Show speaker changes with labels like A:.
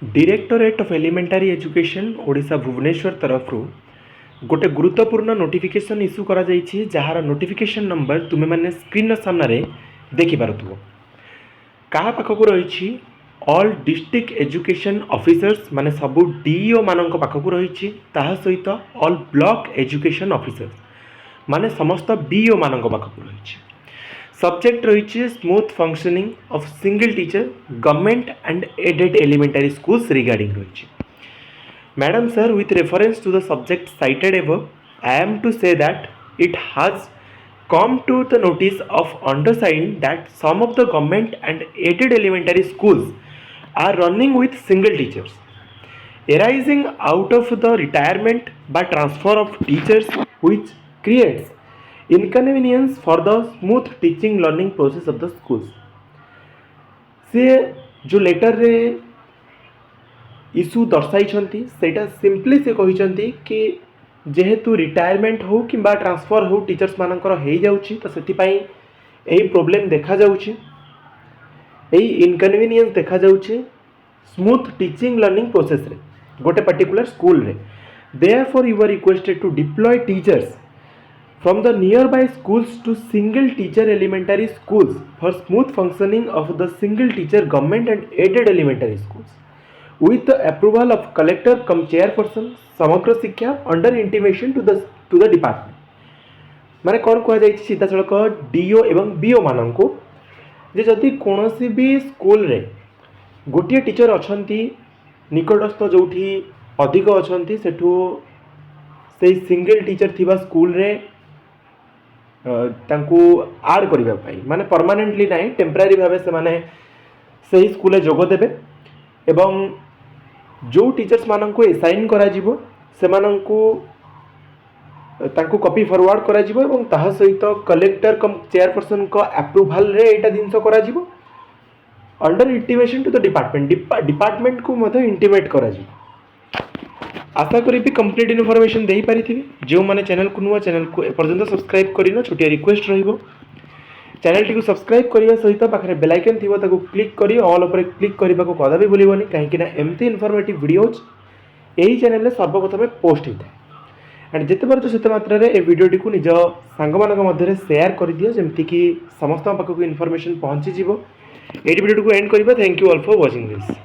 A: Directorate of elementary education Odisha Bhubaneswar तरफ गोटे गुरुत्वपूर्ण notification issue करा जाइछि जार नोटिफिकेशन नंबर तुमे माने स्क्रीन सामने देखि पारुथबो। कहा पाखक रही ऑल डिस्ट्रिक्ट एजुकेशन ऑफिसर्स माने सबु डीओ मानक पाखक रही सहित ऑल ब्लॉक एजुकेशन ऑफिसर्स माने समस्त बीओ मानक पाखक रही। सब्जेक्ट रही smooth functioning of single teacher government and aided elementary schools regarding रही। Madam sir, with reference to the subject cited above, I am to say that it has come to the notice of undersigned that some of the government and aided elementary schools are running with single teachers, arising out of the retirement by transfer of teachers, which creates inconvenience for the smooth teaching learning process of the schools. से जो letter रे issue दर्शाई सेटा simply से कहते कि जेहेतु retirement हो कि ट्रांसफर हो टीचर्स मानकर हो जाउछि तो सेतिपाई एही प्रॉब्लम देखा जाउछि, एही इनकन्वीनियंस देखा जाउछि स्मूथ टीचिंग लर्निंग प्रोसेस रे गोटे पर्टिकुलर स्कूल रे। Therefore you are requested to deploy teachers from the nearby schools to single teacher elementary schools for smooth functioning of the single teacher government and aided elementary schools with the approval of collector cum chairperson समग्र शिक्षा under intimation to the department। माने कौन कह जाइछि सीधा सड़क do एवं BO माननको जे जदि कोनोसी भी स्कूल रे गोटिए टीचर अछंती निकटस्थ जोठी अधिक अछंती सेठू से सिंगल टीचर थिबा स्कूल रे तांकू आड करिबा पाई माने परमानेंटली नाही टेम्पररी भाबे से माने सही स्कूल जोग देबे एवं जो टीचर्स माननको असाइन करा जिवो से माननको तांकू कॉपी फॉरवर्ड करा जिवो एवं ताहा सहित कलेक्टर कम चेयरपर्सन को अप्रूवल रे एटा दिनसो करा जिवो under intimation to the department को मधे इंटिमेट करा जिवो। आशा करी भी कंप्लीट इनफॉरमेशन दे पारि जो मैंने चैनल को नुआ चैनल को एपर्यंत सब्सक्राइब करना छोटिया रिक्वेस्ट रहिबो चैनल टी को सब्सक्राइब करने सहित पाखे बेल आइकन थी ताको क्लिक करी ऑल उपर क्लिक करने को कदा भी भूलबनी कहीं एमती इनफॉर्मेटिव वीडियोज यही चैनल सर्वप्रथम पोस्ट होता है एंड जिते पार्छ से मात्रा ए वीडियोटी को निज सांग मध्य शेयर कर दियो जमती कि समस्त पाखक इनफॉरमेशन पहुँची ये वीडियो को एंड करबा। Thank you all for watching this.